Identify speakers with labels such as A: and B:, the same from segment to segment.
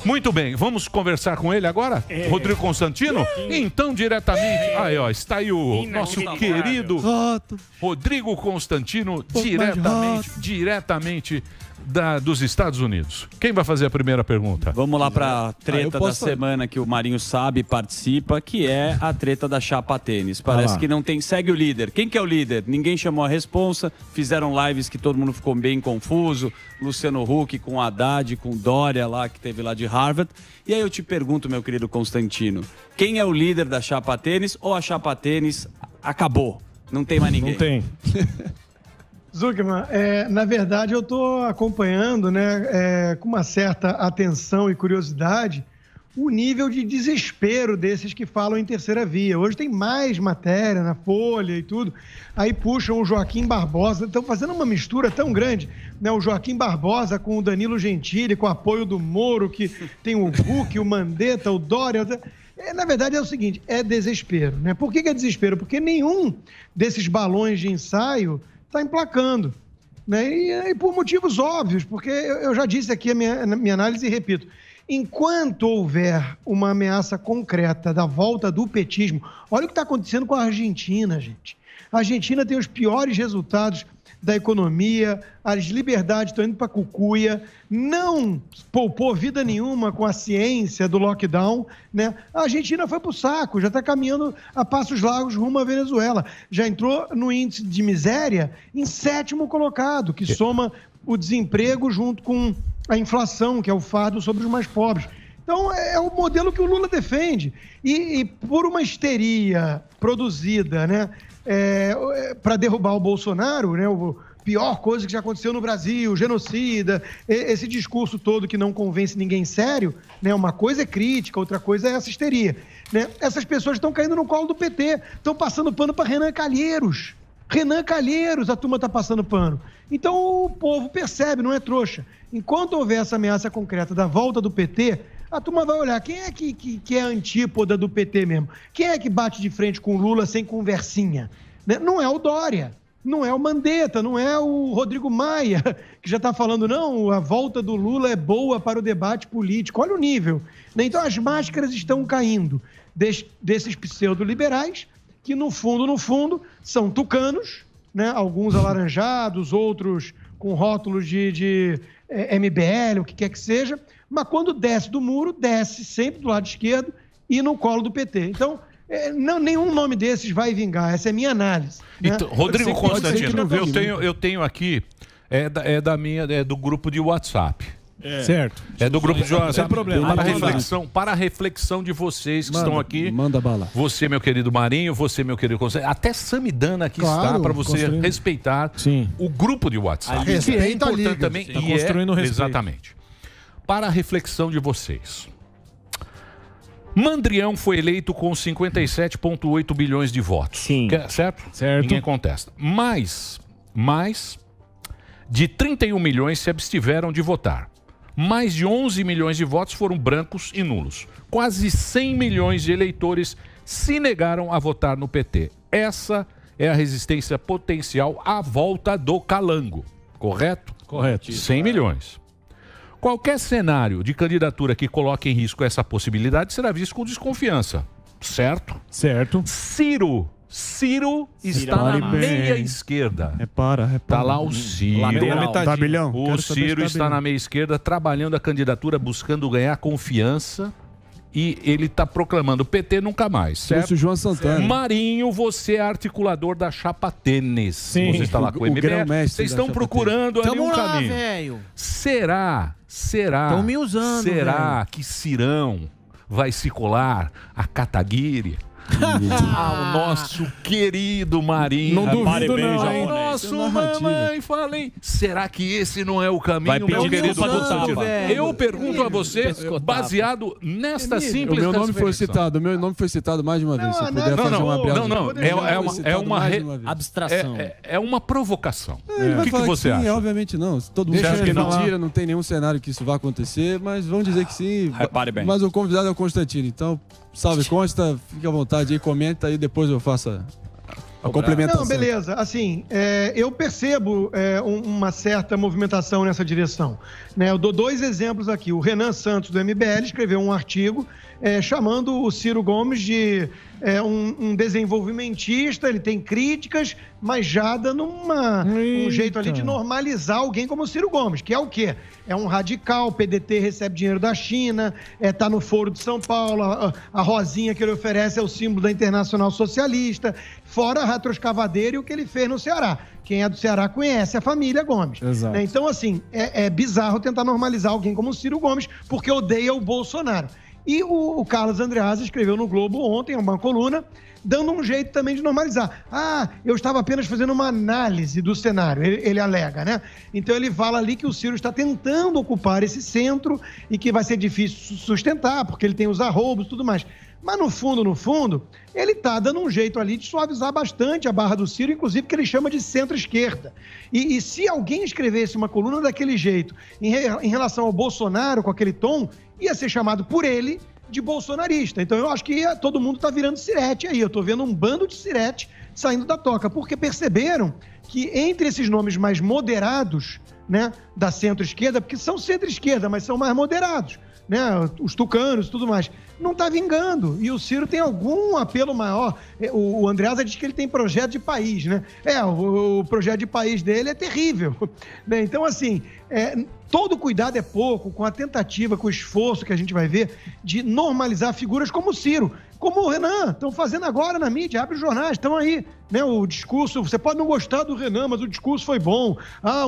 A: Muito bem, vamos conversar com ele agora? Rodrigo Constantino? Então, diretamente... Aí, ó, está aí o nosso querido Rodrigo Constantino, diretamente dos Estados Unidos. Quem vai fazer a primeira pergunta?
B: Vamos lá para a treta da semana que o Marinho sabe e participa, que é a treta da chapa tênis. Parece que não tem... Segue o líder. Quem que é o líder? Ninguém chamou a responsa. Fizeram lives que todo mundo ficou bem confuso. Luciano Huck com Haddad, com Dória lá, que teve lá de Harvard. E aí eu te pergunto, meu querido Constantino, quem é o líder da chapa tênis ou a chapa tênis acabou? Não tem mais ninguém.
C: Não tem. Zuckerman, na verdade eu estou acompanhando, né, com uma certa atenção e curiosidade, o nível de desespero desses que falam em terceira via. Hoje tem mais matéria na Folha e tudo, aí puxam o Joaquim Barbosa, estão fazendo uma mistura tão grande, né, o Joaquim Barbosa com o Danilo Gentili, com o apoio do Moro, que tem o Huck, o Mandetta, o Dória... Na verdade é o seguinte, é desespero, né? Por que é desespero? Porque nenhum desses balões de ensaio está emplacando, né? E por motivos óbvios, porque eu já disse aqui a minha análise e repito, enquanto houver uma ameaça concreta da volta do petismo, olha o que está acontecendo com a Argentina, gente. A Argentina tem os piores resultados da economia, as liberdades estão indo para cucuia, não poupou vida nenhuma com a ciência do lockdown, né? A Argentina foi para o saco, já está caminhando a passos largos rumo à Venezuela. Já entrou no índice de miséria em 7º colocado, que soma o desemprego junto com a inflação, que é o fardo sobre os mais pobres. Então, é o modelo que o Lula defende. E por uma histeria produzida, né, para derrubar o Bolsonaro, né, a pior coisa que já aconteceu no Brasil, genocida, esse discurso todo que não convence ninguém sério, né, uma coisa é crítica, outra coisa é essa histeria. Né? Essas pessoas estão caindo no colo do PT, estão passando pano para Renan Calheiros. Renan Calheiros, a turma está passando pano. Então, o povo percebe, não é trouxa. Enquanto houver essa ameaça concreta da volta do PT, a turma vai olhar quem é que é a antípoda do PT mesmo. Quem é que bate de frente com o Lula sem conversinha? Né? Não é o Dória, não é o Mandetta, não é o Rodrigo Maia, que já está falando, não, a volta do Lula é boa para o debate político. Olha o nível. Né? Então, as máscaras estão caindo desses pseudo-liberais, que no fundo, são tucanos, né? Alguns alaranjados, outros com rótulos de MBL, o que quer que seja, mas quando desce do muro, desce sempre do lado esquerdo e no colo do PT. Então, nenhum nome desses vai vingar, essa é a minha análise. Né?
A: Então, Rodrigo Constantino, eu tenho aqui, do grupo de WhatsApp.
C: Certo.
A: É do grupo de WhatsApp.
C: Sem problema.
A: Para a reflexão de vocês que estão aqui.
D: Manda bala.
A: Você, meu querido Marinho, você, meu querido Constantino. Até Samidana aqui está para você respeitar o grupo de WhatsApp. Que é importante também.
C: Tá construindo respeito.
A: Exatamente. Para a reflexão de vocês. Mandrião foi eleito com 57,8 bilhões de votos.
C: Sim.
A: Certo? Ninguém contesta. Mas de 31 milhões se abstiveram de votar. Mais de 11 milhões de votos foram brancos e nulos. Quase 100 milhões de eleitores se negaram a votar no PT. Essa é a resistência potencial à volta do calango. Correto?
C: Correto.
A: 100 milhões. Qualquer cenário de candidatura que coloque em risco essa possibilidade será visto com desconfiança. Certo?
C: Certo.
A: Ciro está na meia esquerda. Tá lá o Ciro. O Ciro está na meia esquerda trabalhando a candidatura, buscando ganhar confiança. E ele está proclamando PT nunca mais, certo?
D: João Santana.
A: Marinho, você é articulador da chapa tênis.
C: Sim.
A: Você está lá com o MBL. Vocês estão procurando ali um caminho.
E: Velho.
A: Será
E: Estão me usando,
A: será que Cirão vai se colar a Kataguiri? Ao nosso querido Marinho.
C: Não duvido não,
A: hein? Nosso mamãe, falei. Será que esse não é o caminho, meu querido Constantino? Eu pergunto a você, baseado nesta simples
D: meu nome foi citado, meu nome foi citado mais de uma vez. Se puder fazer uma
A: é uma
E: abstração.
A: É uma provocação.
D: O que você acha? Obviamente não. Todo mundo
A: acha
D: que é mentira, não tem nenhum cenário que isso vai acontecer, mas vamos dizer que sim.
B: Repare bem.
D: Mas o convidado é o Constantino, então salve Consta, fique à vontade aí, comenta aí, depois eu faço A complementação.
C: Não, beleza. Assim, eu percebo uma certa movimentação nessa direção. Né? Eu dou 2 exemplos aqui. O Renan Santos, do MBL, escreveu um artigo chamando o Ciro Gomes de um desenvolvimentista. Ele tem críticas, mas já dando um jeito ali de normalizar alguém como o Ciro Gomes, que é o quê? É um radical, o PDT recebe dinheiro da China, tá no Foro de São Paulo, a rosinha que ele oferece é o símbolo da Internacional Socialista, fora a retroescavadeira e o que ele fez no Ceará. Quem é do Ceará conhece a família Gomes. Né? Então, assim, é bizarro tentar normalizar alguém como o Ciro Gomes, porque odeia o Bolsonaro. E o Carlos Andreasa escreveu no Globo ontem, uma coluna, dando um jeito também de normalizar. Eu estava apenas fazendo uma análise do cenário, ele alega, né? Então ele fala ali que o Ciro está tentando ocupar esse centro e que vai ser difícil sustentar, porque ele tem os arroubos e tudo mais. Mas no fundo, ele está dando um jeito ali de suavizar bastante a barra do Ciro, inclusive que ele chama de centro-esquerda. E se alguém escrevesse uma coluna daquele jeito em relação ao Bolsonaro, com aquele tom, ia ser chamado por ele de bolsonarista. Então eu acho que todo mundo está virando cirete aí. Eu estou vendo um bando de cirete saindo da toca, porque perceberam que entre esses nomes mais moderados, né, da centro-esquerda, porque são centro-esquerda, mas são mais moderados, né, os tucanos e tudo mais, não está vingando. E o Ciro tem algum apelo maior. O Andreasa diz que ele tem projeto de país, né? O projeto de país dele é terrível. Né? Então, assim, todo cuidado é pouco com a tentativa, com o esforço que a gente vai ver de normalizar figuras como o Ciro, como o Renan, estão fazendo agora na mídia, abre os jornais, estão aí, né? O discurso, você pode não gostar do Renan, mas o discurso foi bom.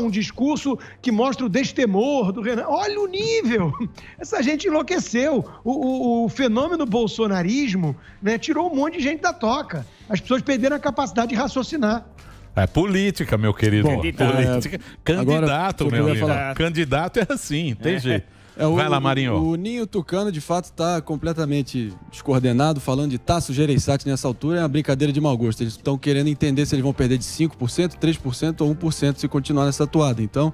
C: Um discurso que mostra o destemor do Renan. Olha o nível! Essa gente enlouqueceu. O fenômeno bolsonarismo, né, tirou um monte de gente da toca. As pessoas perderam a capacidade de raciocinar.
A: É política, meu querido. Política. Candidato, agora, meu amigo. Candidato é assim, tem jeito. Vai lá, Marinho.
D: O Ninho Tucano, de fato, está completamente descoordenado. Falando de Tasso Gereissati nessa altura, é uma brincadeira de mau gosto. Eles estão querendo entender se eles vão perder de 5%, 3% ou 1% se continuar nessa toada. Então,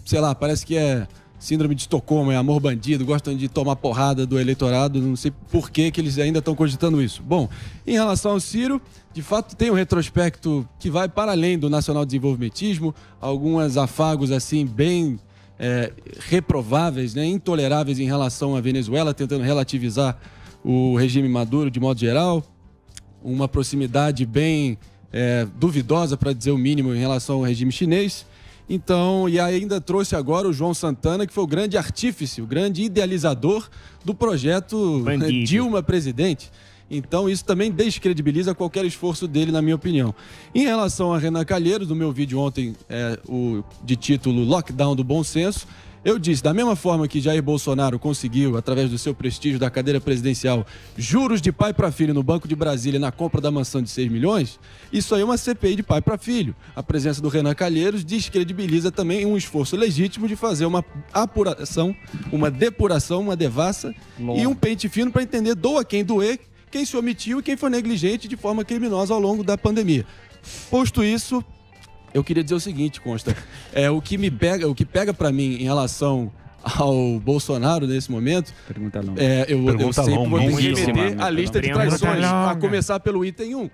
D: sei lá, parece que é síndrome de Estocolmo, é amor bandido, gostam de tomar porrada do eleitorado, não sei por que eles ainda estão cogitando isso. Bom, em relação ao Ciro, de fato tem um retrospecto que vai para além do nacional desenvolvimentismo, alguns afagos assim bem reprováveis, né, intoleráveis em relação à Venezuela, tentando relativizar o regime Maduro de modo geral, uma proximidade bem duvidosa, para dizer o mínimo, em relação ao regime chinês. Então, e ainda trouxe agora o João Santana, que foi o grande artífice, o grande idealizador do projeto Dilma presidente. Então, isso também descredibiliza qualquer esforço dele, na minha opinião. Em relação a Renan Calheiros, no meu vídeo ontem, de título Lockdown do Bom Senso, eu disse, da mesma forma que Jair Bolsonaro conseguiu, através do seu prestígio da cadeira presidencial, juros de pai para filho no Banco de Brasília na compra da mansão de 6 milhões, isso aí é uma CPI de pai para filho. A presença do Renan Calheiros descredibiliza também um esforço legítimo de fazer uma apuração, uma depuração, uma devassa e um pente fino para entender doa quem doer, quem se omitiu e quem foi negligente de forma criminosa ao longo da pandemia. Posto isso, eu queria dizer o seguinte, Consta, o que pega para mim em relação ao Bolsonaro nesse momento, eu sempre vou ter que remeter a lista de traições, a começar pelo item 1,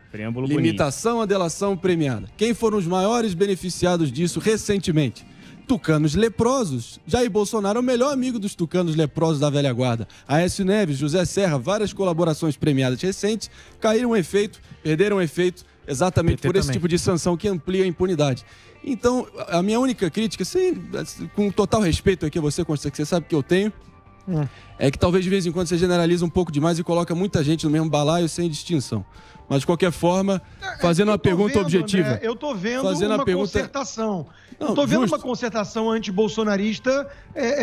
D: limitação à delação premiada. Quem foram os maiores beneficiados disso recentemente? Tucanos leprosos. Jair Bolsonaro é o melhor amigo dos tucanos leprosos da velha guarda. Aécio Neves, José Serra, várias colaborações premiadas recentes caíram efeito, perderam efeito, exatamente por esse tipo de sanção que amplia a impunidade. Então, a minha única crítica, com total respeito aqui a você, Constância, que você sabe que eu tenho, é que talvez de vez em quando você generaliza um pouco demais e coloca muita gente no mesmo balaio sem distinção. Mas, de qualquer forma, fazendo uma pergunta objetiva.
C: André, eu estou vendo uma concertação. Eu estou vendo uma concertação antibolsonarista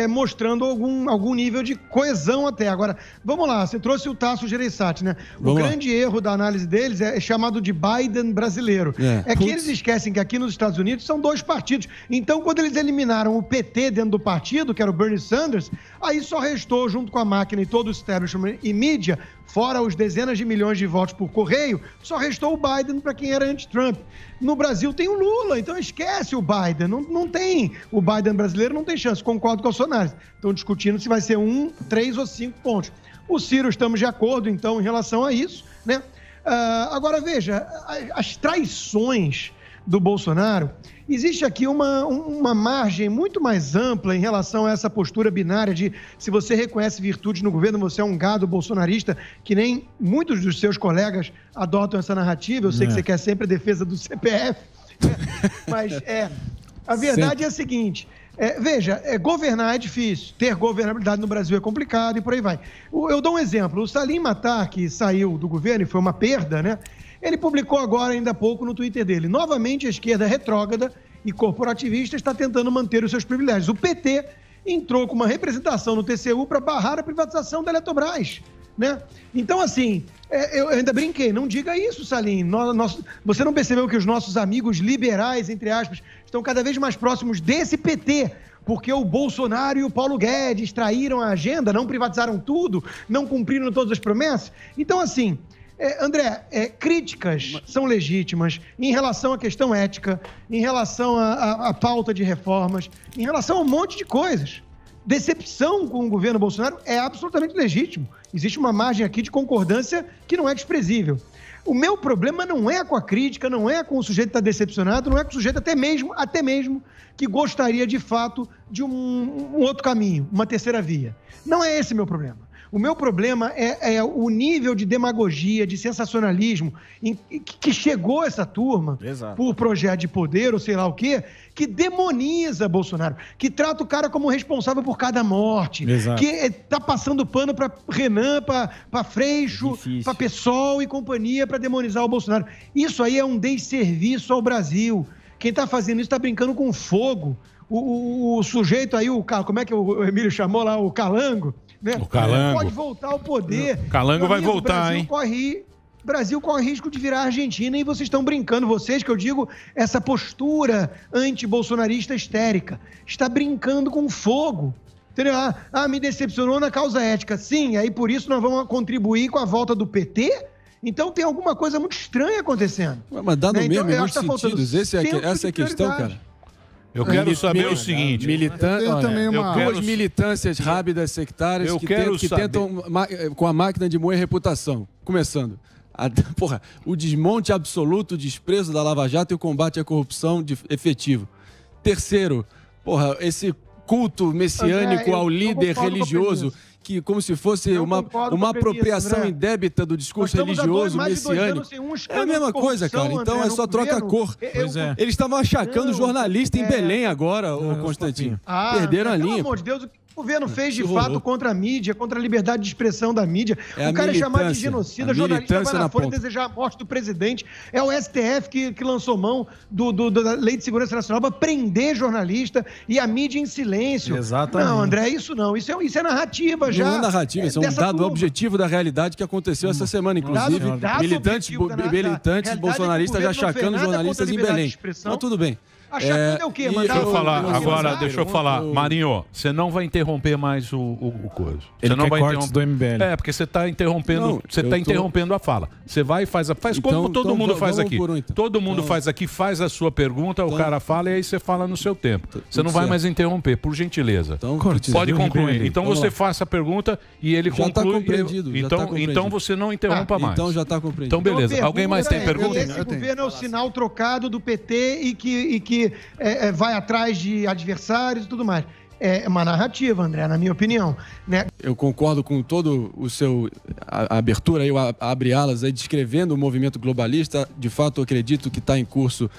C: mostrando algum nível de coesão até. Agora, vamos lá, você trouxe o Tasso Gereissati, né? O grande erro da análise deles é chamado de Biden brasileiro. Que eles esquecem que aqui nos Estados Unidos são 2 partidos. Então, quando eles eliminaram o PT dentro do partido, que era o Bernie Sanders, aí só restou, junto com a máquina e todo o establishment e mídia, fora os dezenas de milhões de votos por correio, só restou o Biden para quem era anti-Trump. No Brasil tem o Lula, então esquece o Biden. Não tem. O Biden brasileiro não tem chance. Concordo com o Bolsonaro. Estão discutindo se vai ser 1, 3 ou 5 pontos. O Ciro, estamos de acordo, então, em relação a isso, né? Agora, veja, as traições do Bolsonaro, existe aqui uma margem muito mais ampla em relação a essa postura binária de se você reconhece virtudes no governo, você é um gado bolsonarista, que nem muitos dos seus colegas adotam essa narrativa. Eu sei que você quer sempre a defesa do CPF, mas a verdade é a seguinte... Veja, governar é difícil, ter governabilidade no Brasil é complicado e por aí vai. Eu dou um exemplo, o Salim Matar, que saiu do governo e foi uma perda, né? Ele publicou agora, ainda há pouco, no Twitter dele: novamente a esquerda retrógrada e corporativista está tentando manter os seus privilégios. O PT entrou com uma representação no TCU para barrar a privatização da Eletrobras, né? Então, assim, eu ainda brinquei, não diga isso, Salim. Você não percebeu que os nossos amigos liberais, entre aspas, estão cada vez mais próximos desse PT, porque o Bolsonaro e o Paulo Guedes traíram a agenda, não privatizaram tudo, não cumpriram todas as promessas? Então, assim, André, críticas são legítimas em relação à questão ética, em relação à pauta de reformas, em relação a um monte de coisas. Decepção com o governo Bolsonaro é absolutamente legítimo. Existe uma margem aqui de concordância que não é desprezível. O meu problema não é com a crítica, não é com o sujeito que está decepcionado, não é com o sujeito até mesmo que gostaria de fato de um outro caminho, uma terceira via. Não é esse meu problema. O meu problema é o nível de demagogia, de sensacionalismo que chegou essa turma por projeto de poder ou sei lá o quê, que demoniza Bolsonaro, que trata o cara como responsável por cada morte, que está passando pano para Renan, para Freixo, para PSOL e companhia para demonizar o Bolsonaro. Isso aí é um desserviço ao Brasil. Quem está fazendo isso está brincando com fogo. O sujeito aí, como é que o Emílio chamou lá? O Calango. Né?
A: O Calango.
C: Pode voltar ao poder.
A: O Calango vai voltar, hein?
C: O Brasil corre risco de virar Argentina e vocês estão brincando, vocês que eu digo, essa postura anti-bolsonarista histérica. Está brincando com fogo. Entendeu? Me decepcionou na causa ética. Sim, aí por isso nós vamos contribuir com a volta do PT? Então tem alguma coisa muito estranha acontecendo.
D: Mas dá no mesmo, em muitos sentidos. Essa é a questão, cara.
A: Eu quero saber o seguinte...
D: Duas militâncias rápidas sectárias que tentam, com a máquina de moer reputação. Começando. O desmonte absoluto, o desprezo da Lava Jato e o combate à corrupção efetivo. Terceiro, esse culto messiânico ao líder religioso, que como se fosse uma apropriação indébita do discurso religioso messiânico. É a mesma coisa, cara. Então é só troca a cor. Eles estavam achacando jornalista em Belém agora, ô Constantino. Perderam a linha.
C: Pelo amor de Deus, o que o governo fez de fato contra a mídia, contra a liberdade de expressão da mídia. O cara é chamado de genocida, jornalista vai na Folha desejar a morte do presidente. É o STF que lançou mão da Lei de Segurança Nacional para prender jornalista e a mídia em silêncio.
D: Exatamente.
C: Não, André, isso não. Isso é narrativa já.
D: Não é narrativa, isso é um dado objetivo da realidade que aconteceu essa semana, inclusive. Militantes bolsonaristas já achacando jornalistas em Belém. Mas tudo bem.
C: Achacando é o quê?
A: Deixa eu falar. Marinho, você não vai interromper mais o coisa.
B: Ele não vai interromper
A: do MBL. Porque você está interrompendo, interrompendo a fala. Você vai e faz como todo mundo faz aqui. Todo mundo faz aqui, faz a sua pergunta, o cara fala e aí você fala no seu tempo. Você não vai mais interromper, por gentileza. Pode concluir. Então você faça a pergunta e ele conclui. Então você não interrompa mais.
D: Então já está compreendido.
A: Então beleza. Alguém mais tem pergunta?
C: Esse governo é o sinal trocado do PT e que vai atrás de adversários e tudo mais. É uma narrativa, André, na minha opinião. Né?
D: Eu concordo com todo o seu a abertura, eu abre alas aí descrevendo o movimento globalista. De fato, eu acredito que está em curso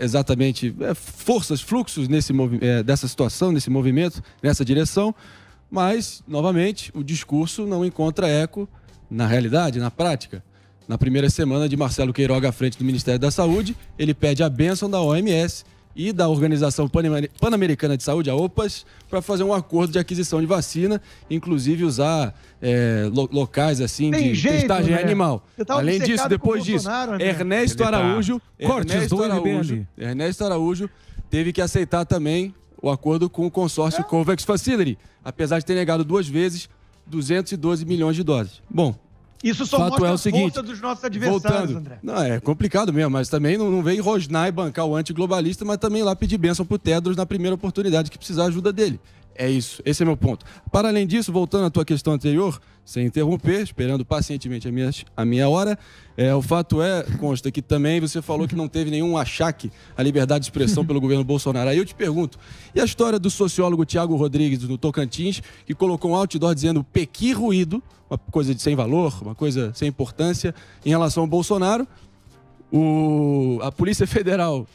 D: exatamente forças, fluxos dessa situação, nesse movimento, nessa direção. Mas, novamente, o discurso não encontra eco na realidade, na prática. Na primeira semana de Marcelo Queiroga à frente do Ministério da Saúde, ele pede a bênção da OMS e da Organização Pan-Americana de Saúde, a OPAS, para fazer um acordo de aquisição de vacina, inclusive usar locais assim de testagem animal. Além disso, depois disso, Ernesto Araújo teve que aceitar também o acordo com o consórcio COVAX Facility, apesar de ter negado 2 vezes 212 milhões de doses. Bom,
C: isso só mostra a força dos nossos adversários, André.
D: Não, é complicado mesmo, mas também não vem rosnar e bancar o antiglobalista, mas também lá pedir bênção pro Tedros na primeira oportunidade que precisar ajuda dele. É isso, esse é meu ponto. Para além disso, voltando à tua questão anterior, sem interromper, esperando pacientemente a minha hora, o fato consta que também você falou que não teve nenhum achaque à liberdade de expressão pelo governo Bolsonaro. Aí eu te pergunto, e a história do sociólogo Tiago Rodrigues, do Tocantins, que colocou um outdoor dizendo pequi ruído, uma coisa de sem valor, uma coisa sem importância, em relação ao Bolsonaro? A Polícia Federal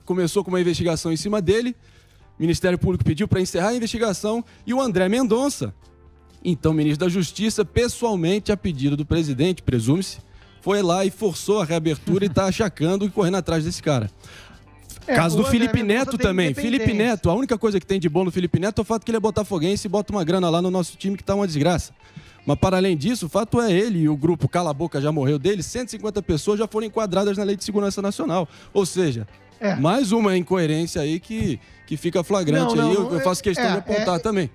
D: começou com uma investigação em cima dele, o Ministério Público pediu para encerrar a investigação e o André Mendonça, então ministro da Justiça, pessoalmente, a pedido do presidente, presume-se, foi lá e forçou a reabertura e está achacando e correndo atrás desse cara. Caso do Felipe Neto também. Felipe Neto, a única coisa que tem de bom no Felipe Neto é o fato que ele é botafoguense e bota uma grana lá no nosso time que tá uma desgraça. Mas, para além disso, o fato é ele e o grupo Cala a Boca já morreu dele, 150 pessoas já foram enquadradas na Lei de Segurança Nacional. Ou seja, mais uma incoerência aí que fica flagrante. Eu faço questão de apontar também.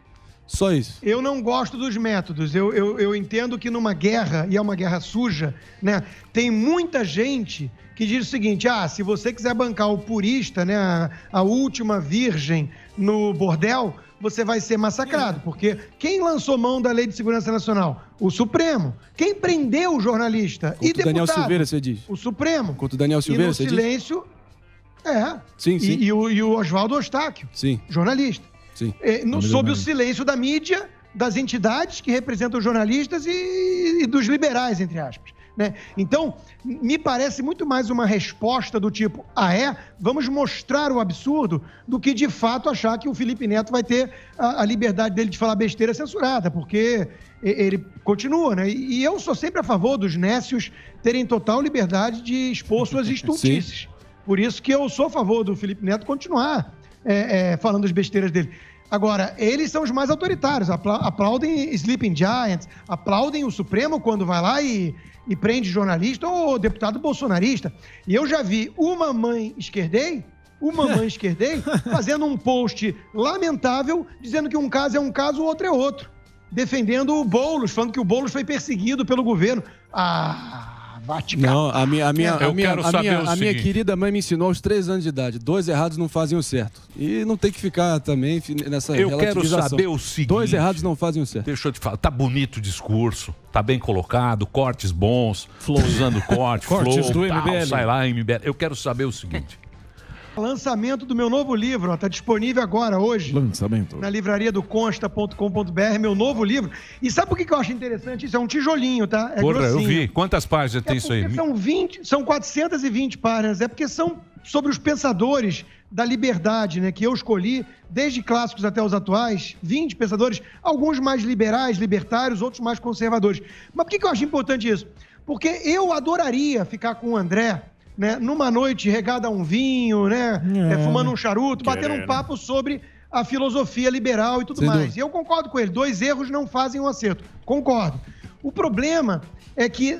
D: Só isso.
C: Eu não gosto dos métodos. Eu entendo que numa guerra, e é uma guerra suja, né, tem muita gente que diz o seguinte, se você quiser bancar o purista, né, a última virgem no bordel, você vai ser massacrado, porque quem lançou mão da Lei de Segurança Nacional? O Supremo. Quem prendeu o jornalista e deputado?
D: Daniel Silveira, você diz.
C: O Supremo.
D: Contra o Daniel Silveira, você diz?
C: E no silêncio...
D: Sim.
C: E o Oswaldo Eustáquio, jornalista.
D: Sim.
C: Sob o silêncio da mídia, das entidades que representam os jornalistas e dos liberais, entre aspas. Né? Então, me parece muito mais uma resposta do tipo, vamos mostrar o absurdo, do que de fato achar que o Felipe Neto vai ter a liberdade dele de falar besteira censurada, porque ele continua, né? E eu sou sempre a favor dos nécios terem total liberdade de expor suas estultices. Por isso que eu sou a favor do Felipe Neto continuar falando as besteiras dele. Agora, eles são os mais autoritários, aplaudem Sleeping Giants, aplaudem o Supremo quando vai lá e prende jornalista ou deputado bolsonarista. E eu já vi uma mãe esquerdei fazendo um post lamentável, dizendo que um caso é um caso, o outro é outro. Defendendo o Boulos, falando que o Boulos foi perseguido pelo governo.
D: Não, a minha querida mãe me ensinou aos 3 anos de idade. 2 errados não fazem o certo. E não tem que ficar também nessa relativização.
A: Eu quero saber o seguinte...
D: 2 errados não fazem o certo.
A: Deixa eu te falar. Tá bonito o discurso. Tá bem colocado. Cortes bons. Usando cortes do MBL. Sai lá, MBL. Eu quero saber o seguinte...
C: Lançamento do meu novo livro, está disponível agora, hoje.
A: Lançamento.
C: Na livraria do consta.com.br, meu novo livro. E sabe por que eu acho interessante? Isso é um tijolinho, tá?
A: Porra, eu vi. Quantas páginas tem isso aí?
C: São 420 páginas. É porque são sobre os pensadores da liberdade, né? Que eu escolhi, desde clássicos até os atuais, 20 pensadores, alguns mais liberais, libertários, outros mais conservadores. Mas por que eu acho importante isso? Porque eu adoraria ficar com o André, né, numa noite regada a um vinho, né, fumando um charuto, batendo um papo sobre a filosofia liberal e tudo mais. E eu concordo com ele, 2 erros não fazem um acerto. Concordo. O problema é que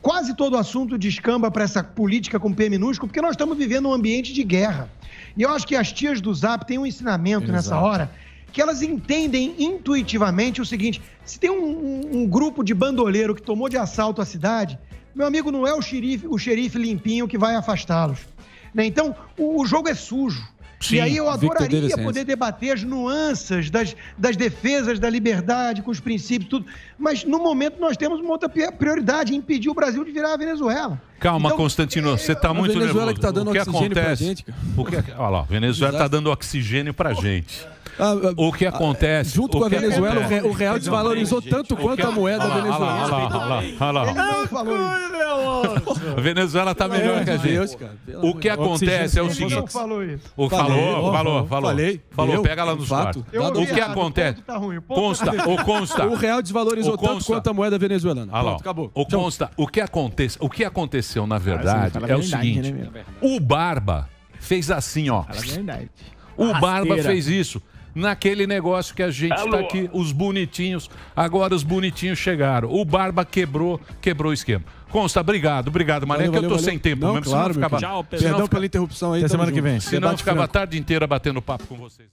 C: quase todo assunto descamba para essa política com P minúsculo, porque nós estamos vivendo um ambiente de guerra. E eu acho que as tias do Zap têm um ensinamento nessa hora, que elas entendem intuitivamente o seguinte, se tem um grupo de bandoleiro que tomou de assalto a cidade... Meu amigo, não é o xerife limpinho que vai afastá-los. Né? Então, o jogo é sujo. Sim, e aí eu adoraria poder debater as nuances das defesas da liberdade, com os princípios, tudo. Mas, no momento, nós temos uma outra prioridade, impedir o Brasil de virar a Venezuela.
A: Calma, então, Constantino, você está muito nervoso.
D: A Venezuela que está dando oxigênio pra gente, cara.
A: Olha lá, a Venezuela está dando oxigênio pra gente. O que acontece...
D: Junto com a Venezuela, o real desvalorizou tanto quanto a moeda venezuelana.
A: Olha lá. A Venezuela está melhor que a gente. O que acontece é o seguinte...
C: Não falou isso.
A: Falou.
D: Falei.
A: Pega lá nos quartos. O que acontece... Consta.
D: O real desvalorizou tanto quanto a moeda venezuelana.
A: Pronto, acabou. O que aconteceu, na verdade, é o seguinte. O Barba fez assim, ó. O Barba fez isso. Naquele negócio que a gente está aqui, os bonitinhos, agora os bonitinhos chegaram. O Barba quebrou o esquema. Consta, obrigado, Mané, que eu tô sem tempo mesmo.
D: Claro, Tchau, perdão pela interrupção aí.
A: Até semana que vem. Senão eu ficava a tarde inteira batendo papo com vocês.